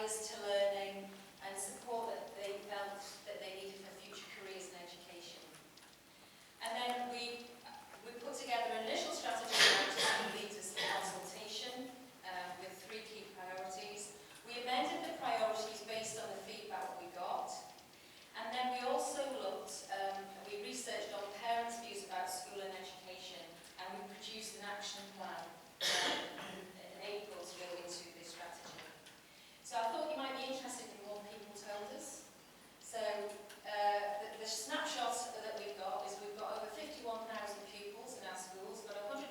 barriers to learning, and support that they felt that they needed for future careers in education. And then we put together an initial strategy to lead us to consultation with 3 key priorities. We amended the priorities based on the feedback we got. And then we also looked, we researched on parents' views about school and education, and we produced an action plan in April to go into this strategy. So I thought you might be interested in what people told us. So the snapshot that we've got is we've got over 51,000 pupils in our schools, but 150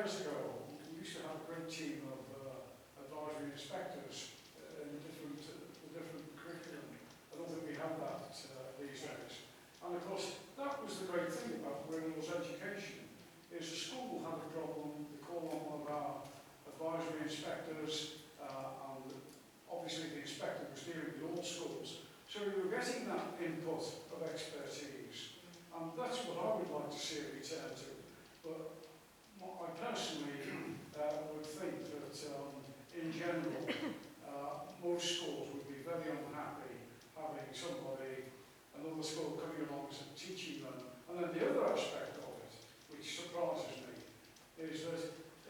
years ago, we used to have a great team of advisory inspectors in the different curriculum. I don't think we have that these days. And of course, that was the great thing about Wirral's education, is the school had a problem, they called on one of our advisory inspectors, and obviously the inspector was dealing with all schools. So we were getting that input of expertise, and that's what I would like to see it return to. But I personally would think that in general, most schools would be very unhappy having somebody, another school coming along and teaching them. And then the other aspect of it, which surprises me, is that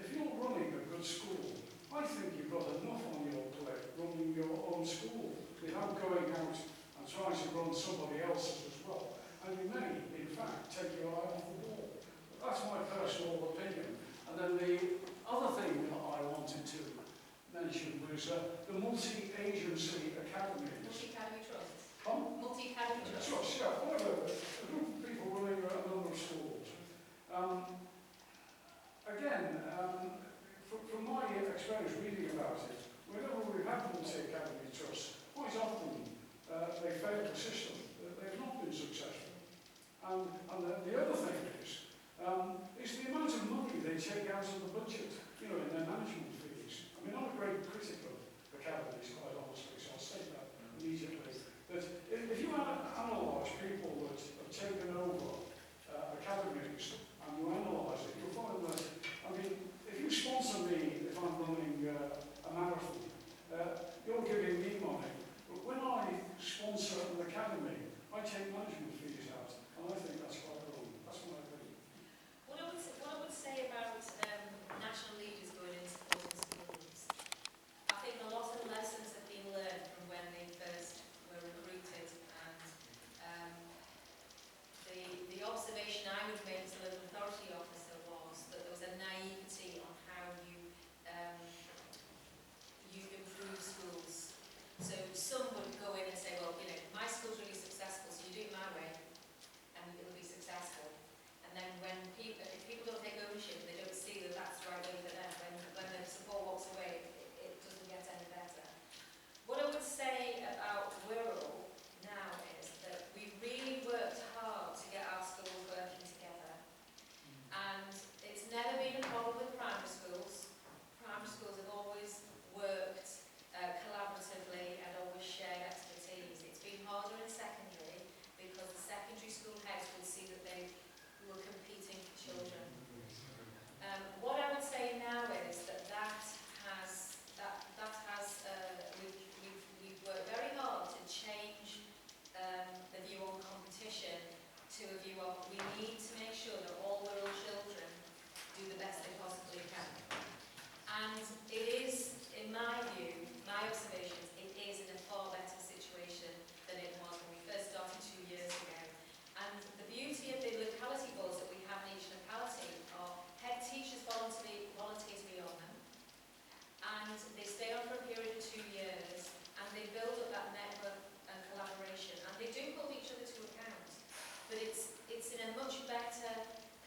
if you're running a good school, I think you've got enough on your plate running your own school without going out and trying to run somebody else's as well. And you may, in fact, take your eye off the ball. But that's my personal opinion. And then the other thing that I wanted to mention was the multi-agency academies. Multi-academy trusts. Multi-academy trusts, yeah, whatever. A group of people running a number of schools. Again, from my experience reading about it, whenever we've had multi-academy trusts, quite often they fail the system. They've not been successful. And the other thing is the amount of money they take out of the budget, in their management fees. I mean, I'm a great critic of academies, quite honestly, so I'll say that immediately. But if you analyse people that have taken over academies and you analyse it, you'll find that, I mean, if you sponsor me, if I'm running a marathon, you're giving me money. But when I sponsor an academy, I take management fees out, and I think that's quite wrong. That's my opinion. What I would say about national leaders going into supporting schools, I think a lot of lessons have been learned from when they first were recruited, and the observation I would make as a local authority officer was that there was a naivety on how you improve schools. So some would go in and say, well, my school's really successful, so you do it my way, and it'll be successful. And then if people don't take ownership, they don't see that that's the right way for them. When the support walks away, it doesn't get any better. What I would say about Wirral now is that we've really worked hard to get our schools working together. And it's never been a problem with primary schools. Primary schools have always worked collaboratively and always shared expertise. It's been harder in secondary because the secondary school heads would see that they were competing for children. What I would say now is that we've worked very hard to change the view on competition to a view of we need to make sure that all Wirral children do the best they possibly can. And it is, in my view, my observations, it is in a far better situation than it was when we first started 2 years ago. And the beauty of the locality boards that we have in each locality are head teachers volunteer to be on them, and they stay on for a period of 2 years, and they build up that network and collaboration, and they do hold each other to account. But it's in a much better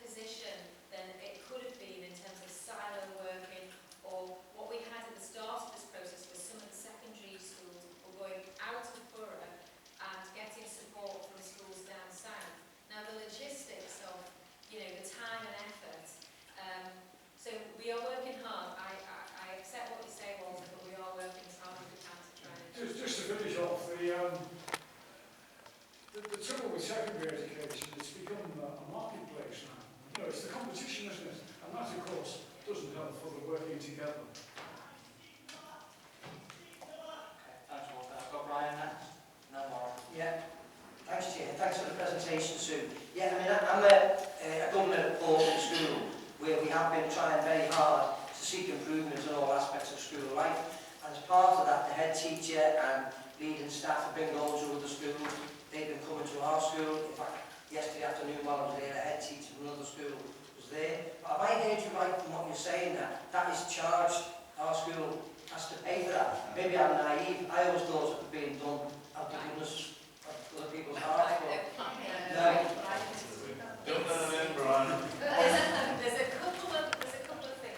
position than it could have been in terms of silo working, or what we had at the start of this process was some of the secondary schools were going out of borough and getting support from schools down south. Now the logistics of, the time and effort, so we are working hard. I accept what you say, Walter, but we are working as hard as we can to try and... Just to finish off, the trouble with secondary education, it's become a marketplace now. It's the competition, isn't it? And that, of course, doesn't help for the working together. Thanks, Walter. I've got Brian next. No more. Yeah. Thanks, Chair. Thanks for the presentation, Sue. Yeah, I'm a government reporting school where we have been trying very hard to seek improvements in all aspects of school life. And as part of that, the head teacher and leading staff have been going to other schools. They've been coming to our school. In fact, yesterday afternoon while I was there, the head teacher from another school was there. But have I heard you right from what you're saying, that is charged? Our school has to pay for that? Maybe I'm naive. I always thought it was being done out of goodness of other people's hearts. No. Don't let them in, Brian. There's a couple of things.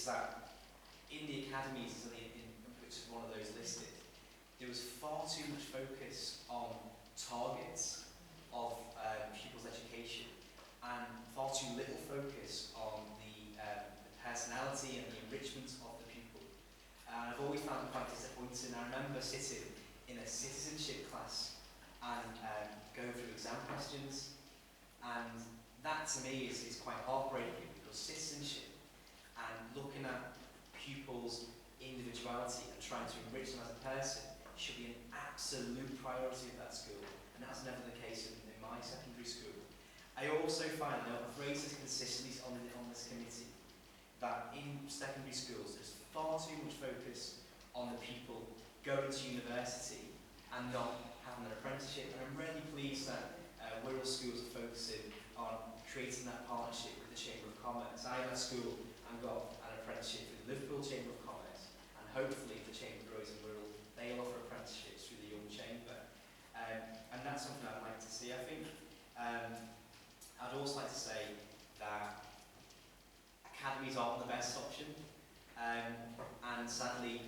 that in the academies, which is one of those listed, there was far too much focus on targets of pupils' education and far too little focus on the personality and the enrichment of the pupil. And I've always found it quite disappointing. I remember sitting in a citizenship class and going through exam questions, and that to me is quite heartbreaking, because citizenship and looking at pupils' individuality and trying to enrich them as a person should be an absolute priority of that school, and that's never the case in my secondary school. I also find, and I've raised this consistently on this committee, that in secondary schools there's far too much focus on the people going to university and not having an apprenticeship, and I'm really pleased that Wirral schools are focusing on creating that partnership with the Chamber of Commerce. I left school and got an apprenticeship with the Liverpool Chamber of Commerce, and hopefully if the Chamber grows in Wirral, they'll offer apprenticeships through the Young Chamber. And that's something I'd like to see. I think I'd also like to say that academies aren't the best option, and sadly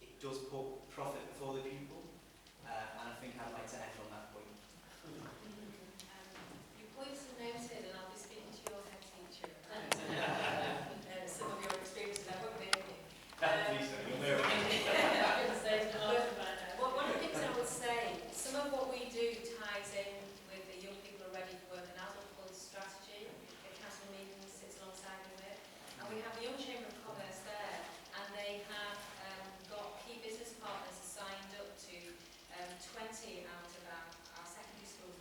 it does put profit before the pupil, and I think I'd like to end on that point. Your points are noted, and I'll be speaking to your head teacher and some of your experiences. I won't name you. Please don't, you'll know. But one of the things I would say, some of what we do ties in with the Young People Are Ready for Work and Adulthood strategy that Councillor Meaden sits alongside me with. And we have the Young Chamber of Commerce there, and they have got key business partners signed up to 20 out of our secondary schools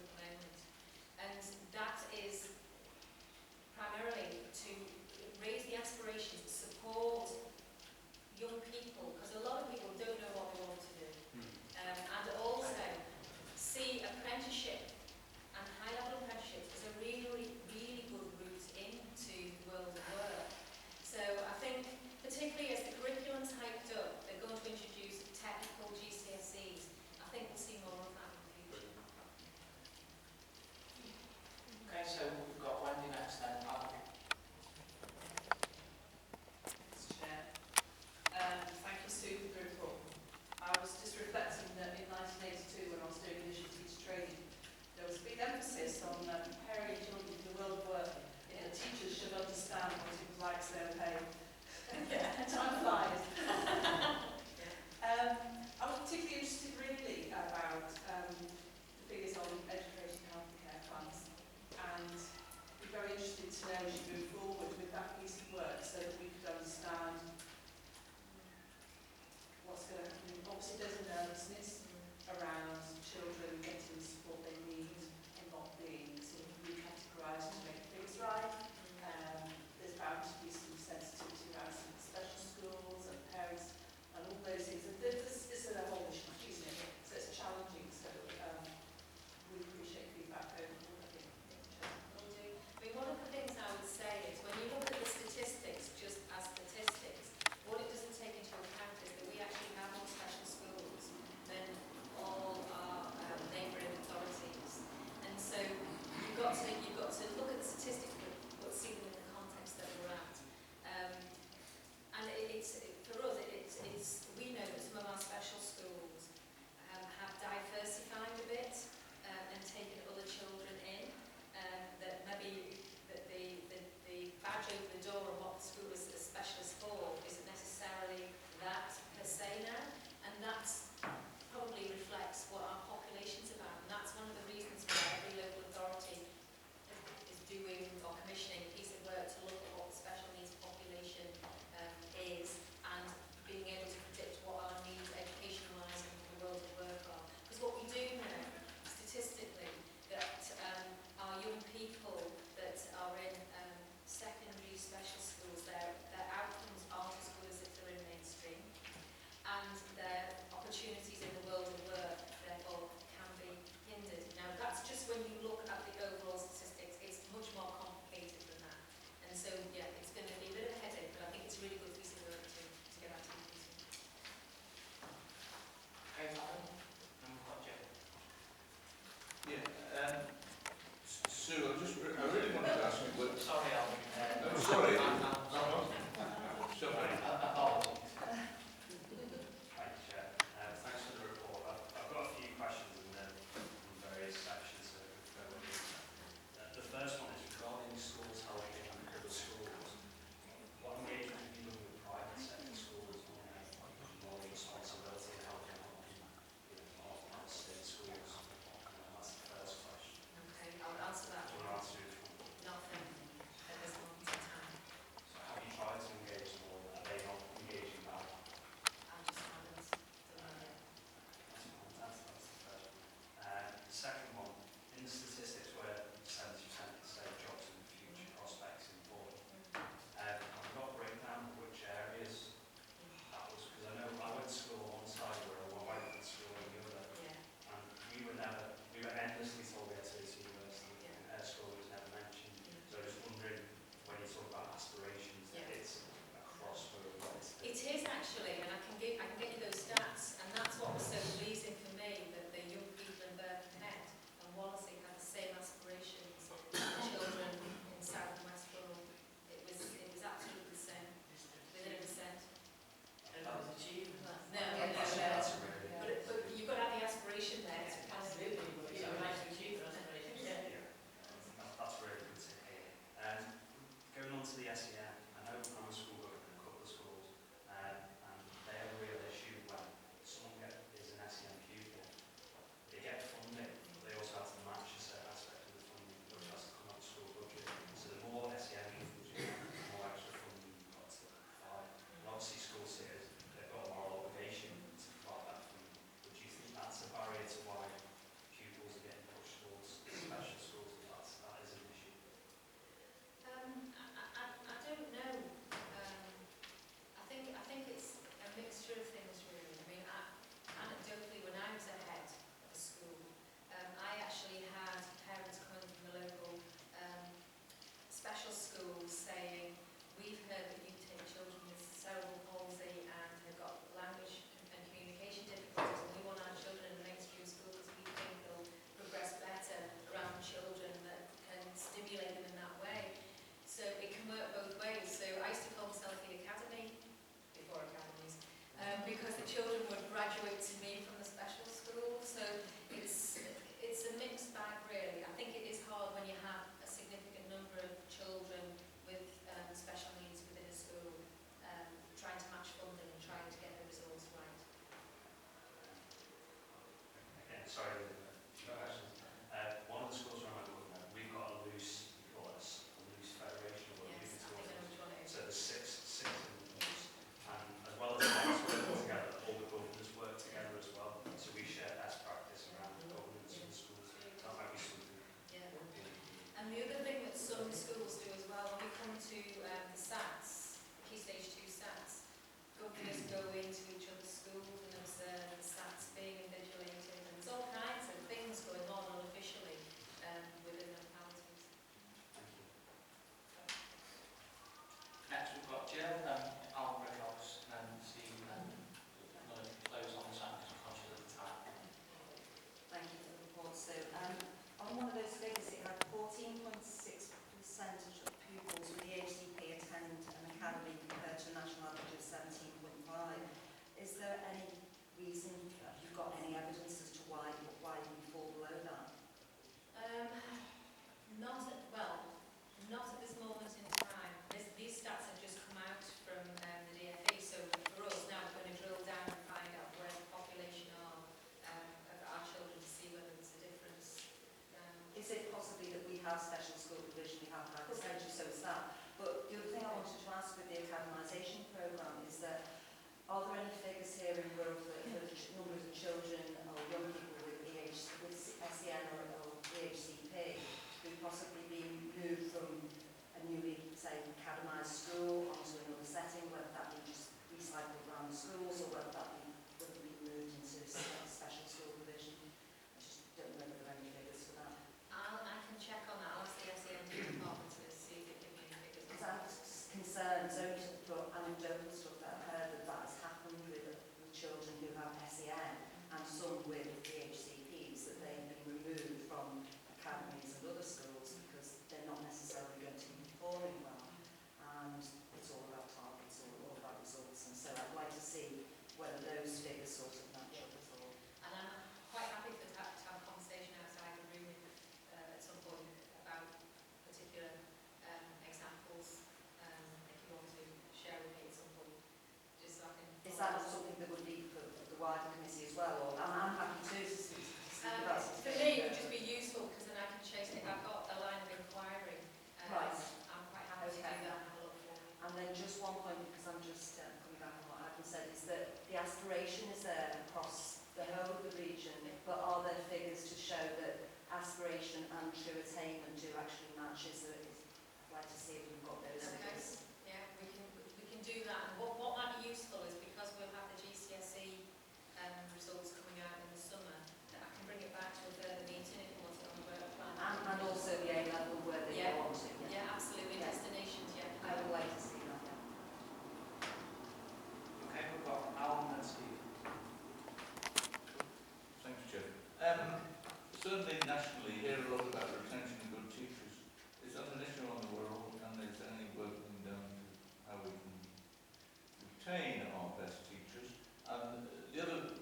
retain our best teachers? And the other,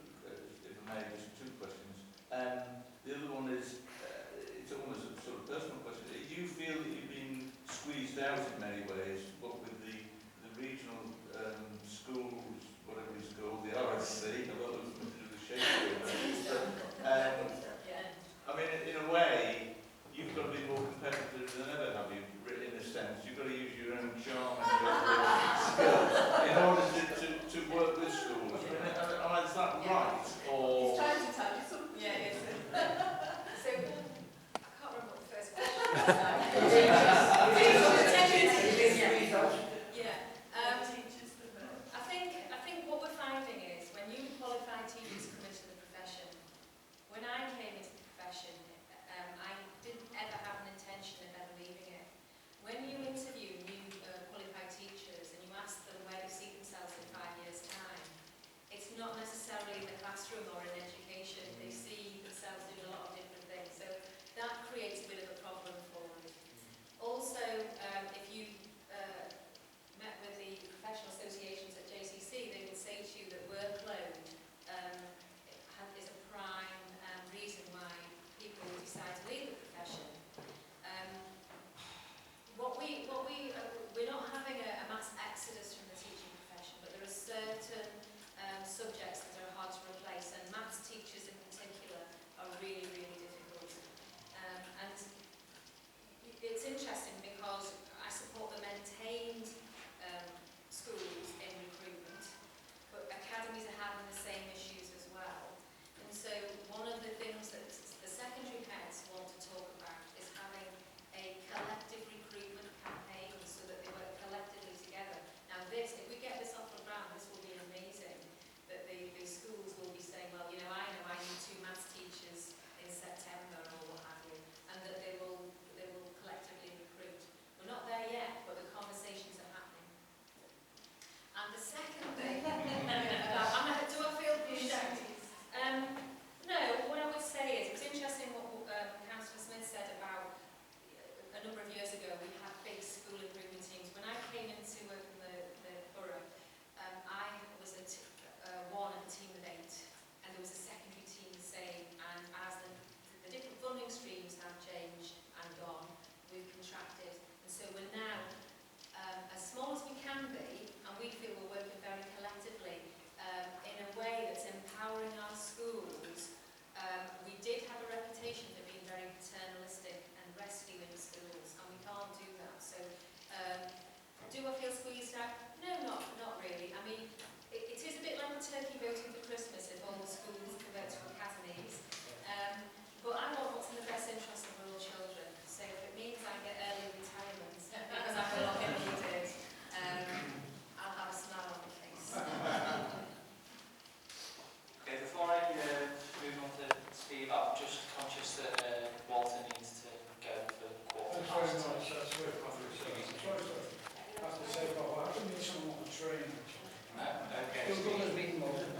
if I may, just two questions. The other one is, it's almost a sort of personal question. Do you feel that you've been squeezed out in many ways, what with the regional schools, whatever it's called, the RSC, I thought it was something to do with Shakespeare. I mean, in a way, you've got to be more competitive than ever, have you, in a sense? You've got to use your own charm and your own skills in order to work with schools. I mean, is that right? Or... It's trying to tell you something. Yeah, yes. So, I can't remember what the first question was. I think what we're finding is when new qualified teachers come into the profession, when I came into the profession, I didn't ever have an intention of ever leaving it. When you interview new qualified teachers and you ask them where they see themselves in 5 years' time, it's not necessarily in the classroom or in education. They see themselves doing a lot of different things. So that creates a bit of a problem for them. Also, if you met with the professional associations at JCC, they would say to you that workload is a prime reason why people decide to leave the profession. We're not having a mass exodus from the teaching profession, but there are certain subjects that are hard to replace, and maths teachers in particular are really, really difficult. And it's interesting because I support the maintained schools in recruitment, but academies are having the same issues as well. And so one of the things that the secondary heads want to talk about is having a collective recruitment campaign so that they work collectively together. Now this, if we get this off the ground, this will be amazing, that the schools will be saying, well, you know I need 2 maths teachers in September or what have you, and that they will collectively recruit. We're not there yet, but the conversations are happening. And the second thing, do I feel pushed out? No, what I would say is, it was interesting what Councillor Smith said about a number of years ago, we had big school improvement teams. When I came into work in the borough, I was one of a team of 8, and there was a secondary team the same, and as the different funding streams have changed and gone, we've contracted, and so we're now as small as we can be, and we feel we're working very collectively in a way that's empowering our schools. We did have a reputation for being very paternalistic and rescuing schools, and we can't do that. So, do I feel squeezed out? No, not really. I mean, it is a bit like a turkey voting for Christmas if all the schools convert to academies. But I want what's in the best interest of rural children. So if it means I get early retirement because I'm no longer needed, I'll have a smile on my face. Okay, before I move on to Steve, I'm just conscious that Walter needs to go for quarter Thanks past. very much. That's very kind of you. Sorry, sir. I have to say, Bob, I haven't need someone on the train. No? Okay. You'll go as meeting motion.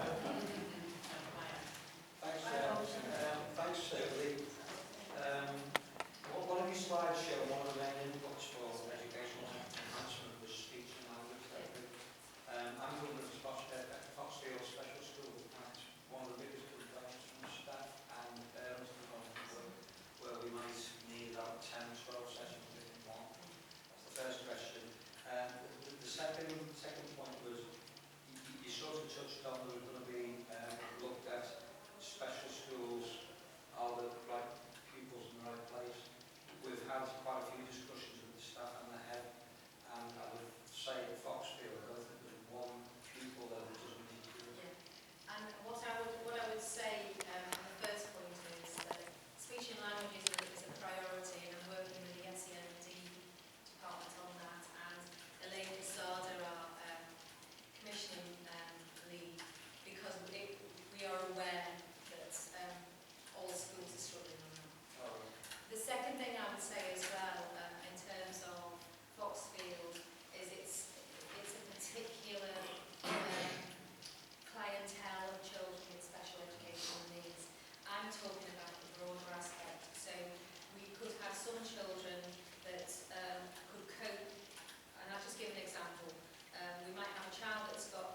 Thanks, Lee. One of your slides showed one of the main inputs for educational enhancement was speech and language therapy. I'm governor of Foxfield Special School, and it's one of the biggest complaints from staff and parents at the moment, where we might need about 10, 12 sessions in one. That's the first question. The second point was, you sort of touched on there was going to be looked at special schools, are the right pupils in the right place. We've had quite a few discussions with the staff and the head, and I would say at Foxfield, I don't think there's one pupil that doesn't need to do it. Yeah. And what I would say on the first point is that speech and language is a priority, and I'm working with the SEND department on that, and Elaine Posada, our commissioning lead, because we are aware that all schools are struggling on that. Oh. The second thing I would say as well, in terms of Foxfield, is it's a particular clientele of children with special educational needs. I'm talking about the broader aspect. So we could have some children that could cope, and I'll just give an example. We might have a child that's got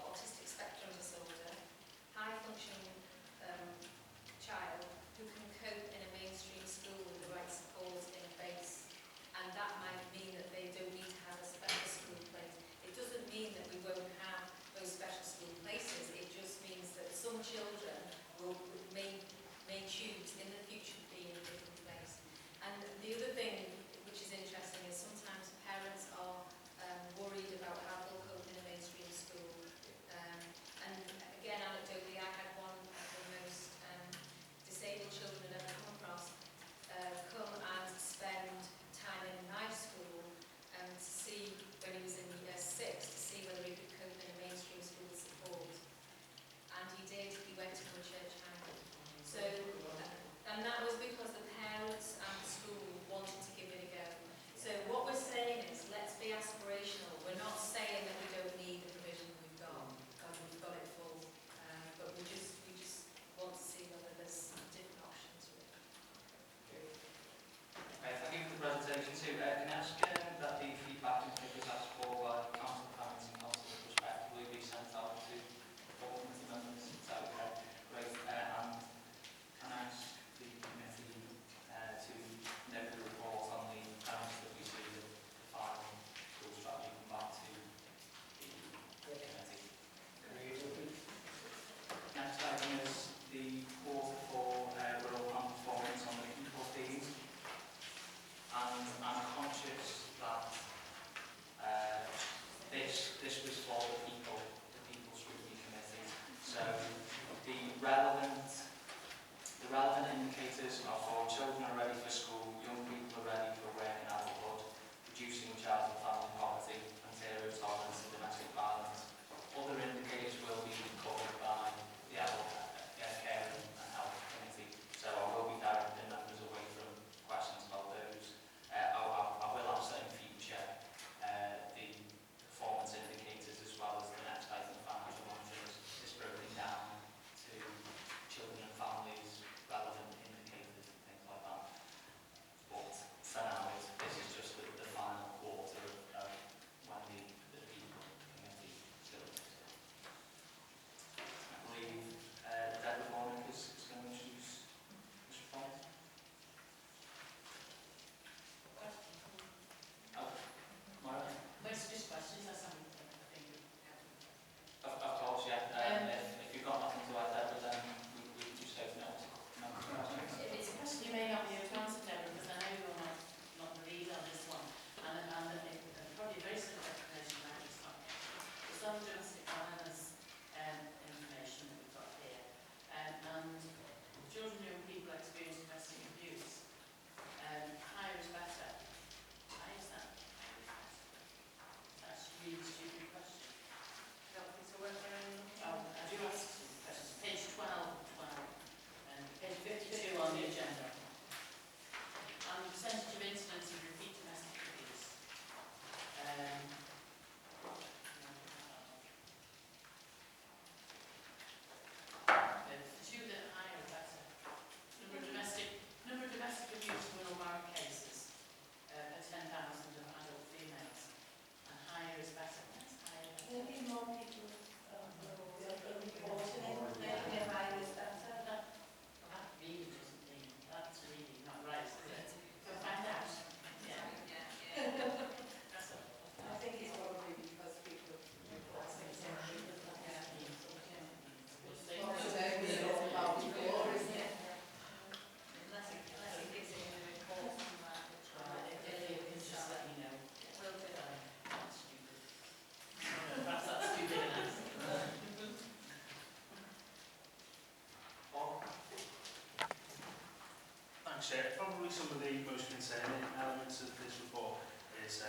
Eleanor's information that we've got here. And children and young people experience domestic abuse. Higher is better. Why is that? That's a really stupid question. Don't think so worth very much. Oh, I do ask some questions. Page 12, and page 52 on the agenda. And the percentage of incidents of repeat domestic abuse. The two that are higher are better. Number of domestic abuse will mark cases per 10,000 of adult females, and higher is better. That's higher. Maybe more people reporting it, maybe higher is better. Well, that really doesn't mean, that's really not right, is it? So find out. Yeah. That's all. I think it's probably because people report things in people. Thanks, Chair. Probably some of the most concerning elements of this report is